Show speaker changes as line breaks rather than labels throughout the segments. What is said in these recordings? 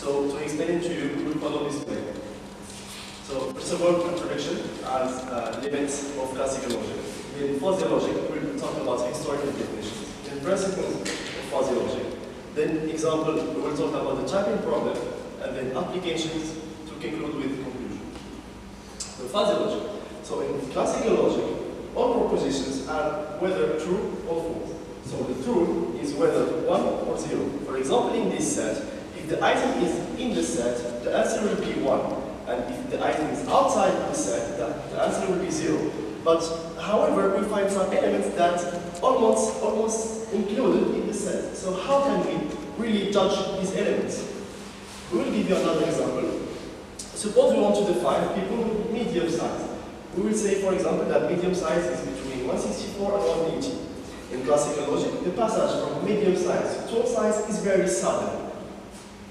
So to explain it to you, we will follow this way. So first of all, introduction as limits of classical logic. In fuzzy logic, we will talk about historical definitions. In principles of fuzzy logic. Then example, we will talk about the typing problem, and then applications to conclude with conclusion. So fuzzy logic. So in classical logic, all propositions are whether true or false. So the true is whether 1 or 0. For example, in this set, if the item is in the set, the answer will be 1. And if the item is outside the set, the answer will be 0. But however, we find some elements that almost included in the set. So how can we really judge these elements? We will give you another example. Suppose we want to define people with medium size. We will say, for example, that medium size is between 164 and 180. In classical logic, the passage from medium size to tall size is very sudden.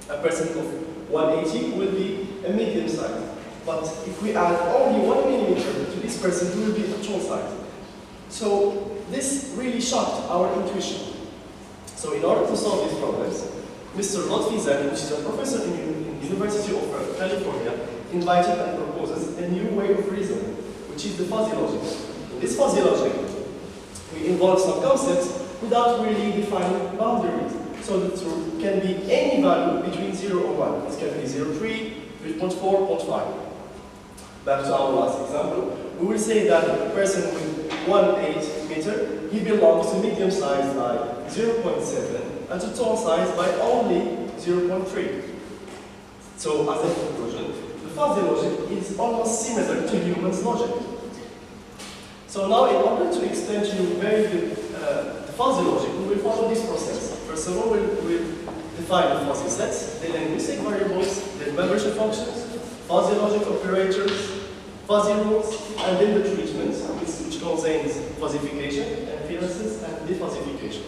A person of 180 will be a medium size. But if we add only 1 millimeter to this person, he will be a tall size. So this really shocked our intuition. So in order to solve these problems, Mr. Lotfi Zaki, which is a professor in the University of California, invited and proposes a new way of reasoning, which is the fuzzy logic. In this fuzzy logic, we involve some concepts without really defining boundaries. So the truth can be any value between 0 and 1. This can be 0.3, 3.4, 0.5. Back to our last example, we will say that a person with 1.8 meter, he belongs to medium size by 0.7 and to tall size by only 0.3. So as a conclusion, the fuzzy logic is almost similar to human logic. So now in order to explain to you very good the fuzzy logic, we will follow this process. First of all, we will define the fuzzy sets, the linguistic variables, the membership functions, fuzzy logic operators, fuzzy rules, and then the treatment, which contains fuzzification, emphasis, and defuzzification.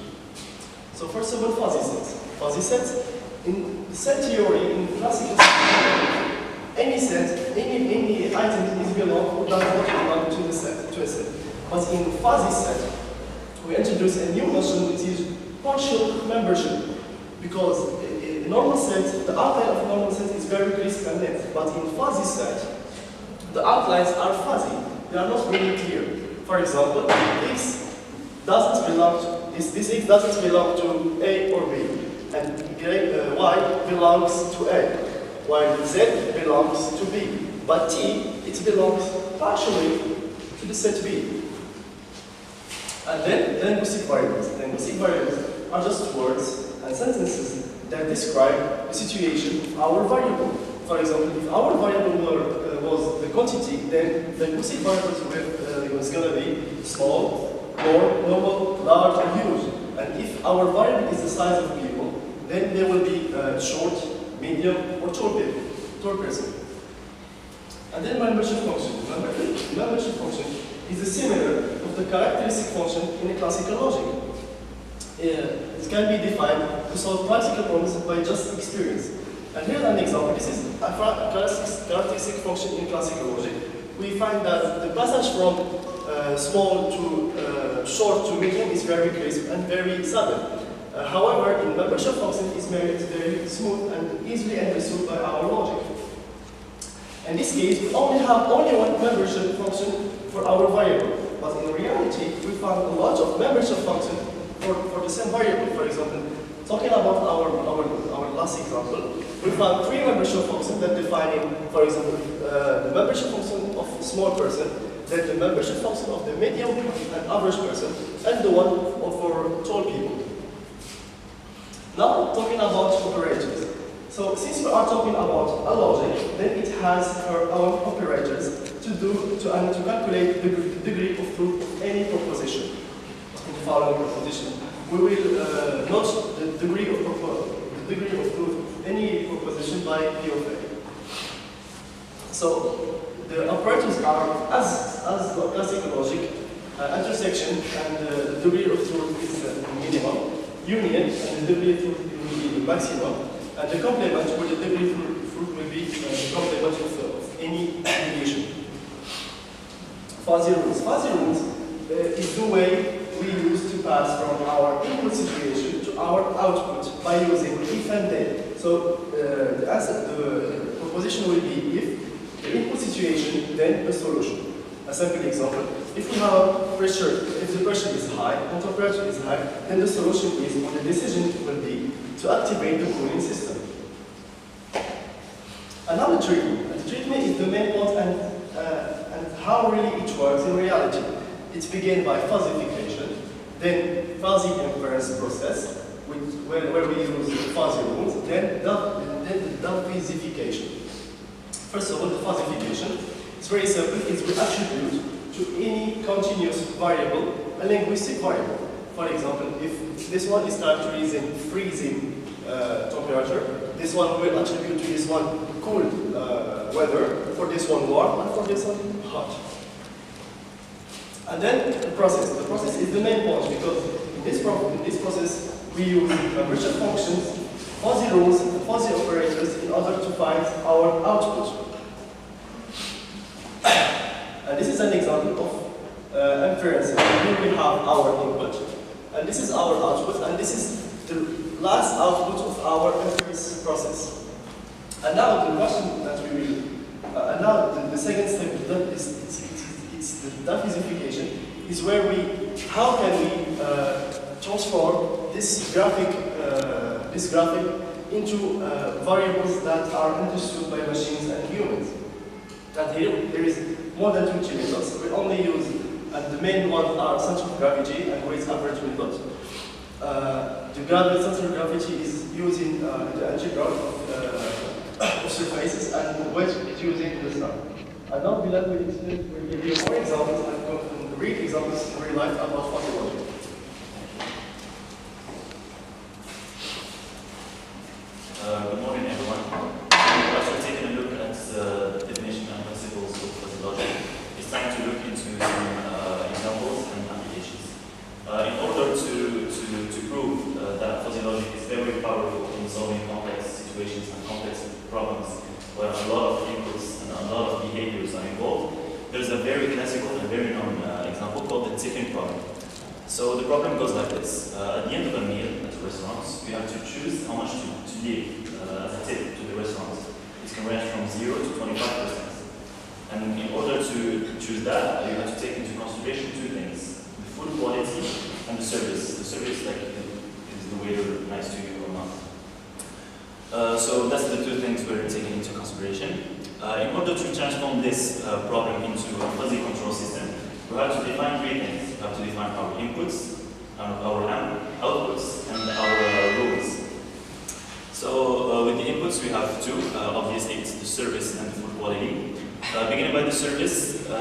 So first of all, fuzzy sets. Fuzzy sets, in set theory, in classical set, any set, any item is belong or does not belong to the set, to a set. But in fuzzy set, we introduce a new notion which is partial membership. Because in normal set, the outline of normal set is very crisp and neat. But in fuzzy set, the outlines are fuzzy. They are not really clear. For example, X doesn't belong to this X doesn't belong to A or B, and Y belongs to A, while Z belongs to B. But T, it belongs partially to the set B. And then linguistic variables. Linguistic variables are just words and sentences that describe the situation of our variable. For example, if our variable was the quantity, then the linguistic variables was going to be small, more, normal, large, and huge. And if our variable is the size of people, then there will be short, medium, or tall people, tall person. And then membership function. Membership function is the similar of the characteristic function in a classical logic. It can be defined to solve practical problems by just experience. And here's an example. This is a characteristic function in classical logic. We find that the passage from small to short to medium is very crisp and very sudden. However, in membership function, it's very smooth and easily understood by our logic. In this case, we only have one membership function for our variable. But in reality, we found a lot of membership functions for the same variable. For example, talking about our last example, we found 3 membership functions that define, for example, the membership function of a small person, then the membership function of the medium and average person, and the one for tall people. Now, talking about operators. So, since we are talking about a logic, then it has our own operators to calculate the degree of truth of any proposition. In the following proposition, we will note the degree of truth of any proposition by P of A. So the operators are, as the classical logic, intersection and the degree of truth is minimum, union and the degree of truth will be maximum, and the complement where the degree of truth will be the complement of any deviation. Fuzzy rules. Fuzzy rules is the way we use to pass from our input situation to our output by using if and then. So the proposition will be if the input situation, then a solution. A simple example: if we have pressure, if the pressure is high and temperature is high, then the solution is, or the decision will be, to activate the cooling system. Another treatment. The treatment is the main point and how really it works in reality. It begins by falsification, then fuzzy inference process, where we use fuzzy rules, then the diffusification. First of all, the falsification. It's very simple. It will attribute to any continuous variable a linguistic variable. For example, if this one is characterizing freezing temperature, this one will attribute to this one cool weather, for this one warm, and for this one hot. And then the process. The process is the main point, because in this process we use virtual functions, fuzzy rules, and fuzzy operators in order to find our output. And this is an example of inference. Here we have our input, and this is our output, and this is the last output of our inference process. And now the question that we will, and now the second step is the diffusification, is where how can we transform this graphic into variables that are understood by machines and humans. And here there is more than 20 methods. We only use, and the main ones are center of gravity and weight average method. The center of gravity is using the algebra of surfaces, and weight is using the star. And now Bilal will give you more examples and real examples in real life about fuzzy logic.
Good morning, everyone. After taking a look at the definition and principles of fuzzy logic, it's time to look into some examples and applications. In order to prove that fuzzy logic is very powerful in solving complex situations and complex problems where a lot of inputs and a lot of behaviors are involved, there's a very classical and very known example called the tipping problem. So the problem goes like this. At the end of a meal at a restaurant, you have to choose how much to leave as a tip to the restaurant. It can range from 0 to 25%. And in order to choose that, you have to take into consideration two things: the food quality and the service. The service, like, is the waiter nice to you or not. So that's the two things we're taking into consideration. In order to transform this problem into a fuzzy control system, we have to define three things. We have to define our inputs, our outputs, and our rules. So with the inputs we have two. Obviously it's the service and the food quality. Beginning by the service it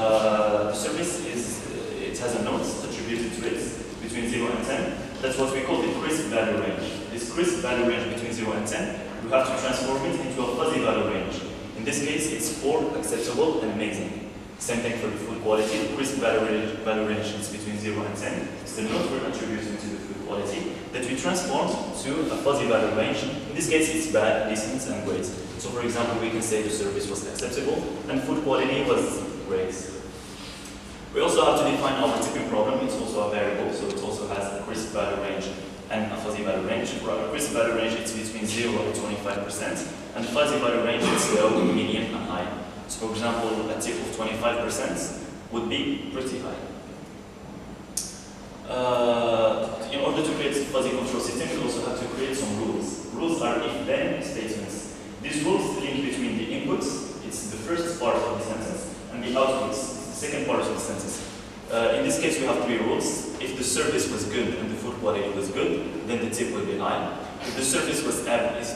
has a note attributed to it between 0 and 10. That's what we call the crisp value range. This crisp value range between 0 and 10, we have to transform it into a fuzzy value range. In this case, it's poor, acceptable, and amazing. Same thing for the food quality. The crisp value range is between 0 and 10. It's the note we're attributing to the food quality that we transform to a fuzzy value range. In this case, it's bad, decent, and great. So for example, we can say the service was acceptable and food quality was great. We also have to define our tipping problem. It's also a variable, so it also has a crisp value range and a fuzzy value range. For our crisp value range, it's between 0 and 25%, and the fuzzy value range is low, medium, and high. So for example, a tip of 25% would be pretty high. In order to create a fuzzy control system, we also have to create some rules. Rules are if-then statements. These rules link between the inputs, it's the first part of the sentence, and the outputs, it's the second part of the sentence. In this case, we have three rules. If the service was good and the food quality was good, then the tip will be high. If the service was average,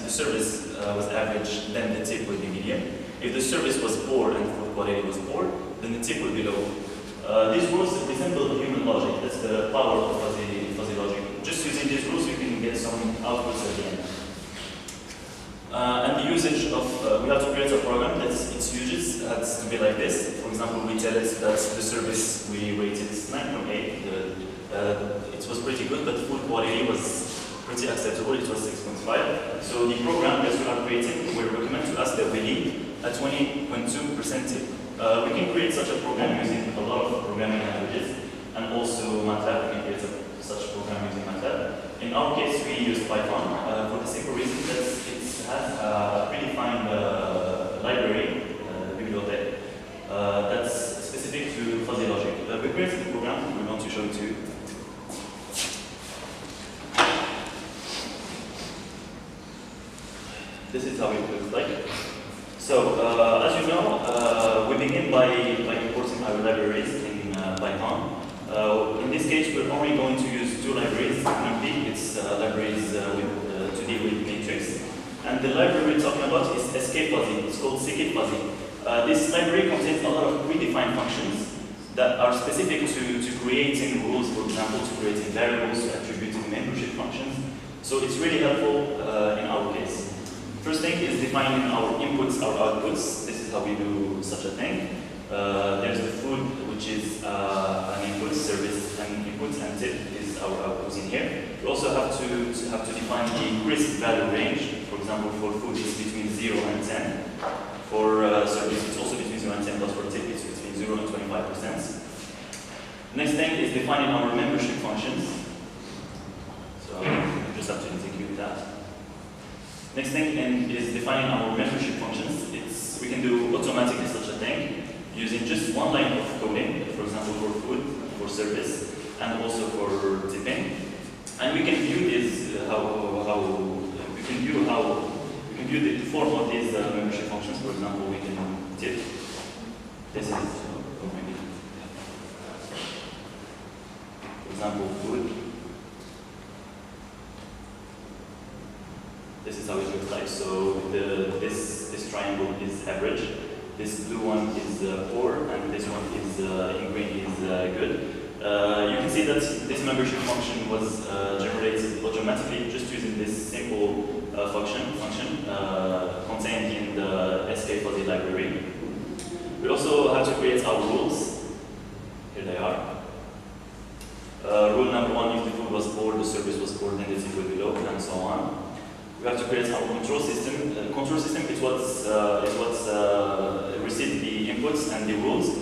then the tip will be medium. If the service was poor and the food quality was poor, then the tip will be low. These rules resemble human logic. That's the power of fuzzy logic. Just using these rules, you can get some outputs at the end. And the usage of, we have to create a program that its usage has to be like this. For example, we tell it that the service we rated 9.8. It was pretty good, but the food quality was pretty acceptable. It was 6.5. So the program that we are creating will recommend to us that we need a 20.2% tip. We can create such a program using a lot of programming languages, and also MATLAB. We can create such a program using MATLAB. In our case, we use Python for the simple reason that it has this is how it looks like. So, as you know, we begin by importing our libraries in Python. In this case, we're only going to use two libraries. NumPy, it's libraries to deal with matrix. And the library we're talking about is skfuzzy. It's called skfuzzy. This library contains a lot of predefined functions that are specific to creating rules, for example, to creating variables, to attributing membership functions. So it's really helpful in our case. First thing is defining our inputs, our outputs. This is how we do such a thing. There's the food, which is an input, service an input, and tip is our outputs in here. We also have to define the crisp value range. For example, for food, it's between 0 and 10. For service, it's also between 0 and 10, but for tip, it's between 0 and 25%. Next thing is defining our membership functions. So you just have to execute that. Next thing is defining our membership functions. We can do automatically such a thing using just one line of coding, for example, for food, for service, and also for tipping. And we can view this we can view the form of these membership functions. For example, we can tip. This is maybe, for example, food. This is how it looks like. So this triangle is average. This blue one is poor, and this one is in green is good. You can see that this membership function was generated automatically just using this simple function contained in the skfuzzy library. We also have to create our rules. Here they are. Rule number 1: if the food was poor, the service was poor, then the tip will be low, and so on. We have to create our control system. Control system is what receives the inputs and the rules.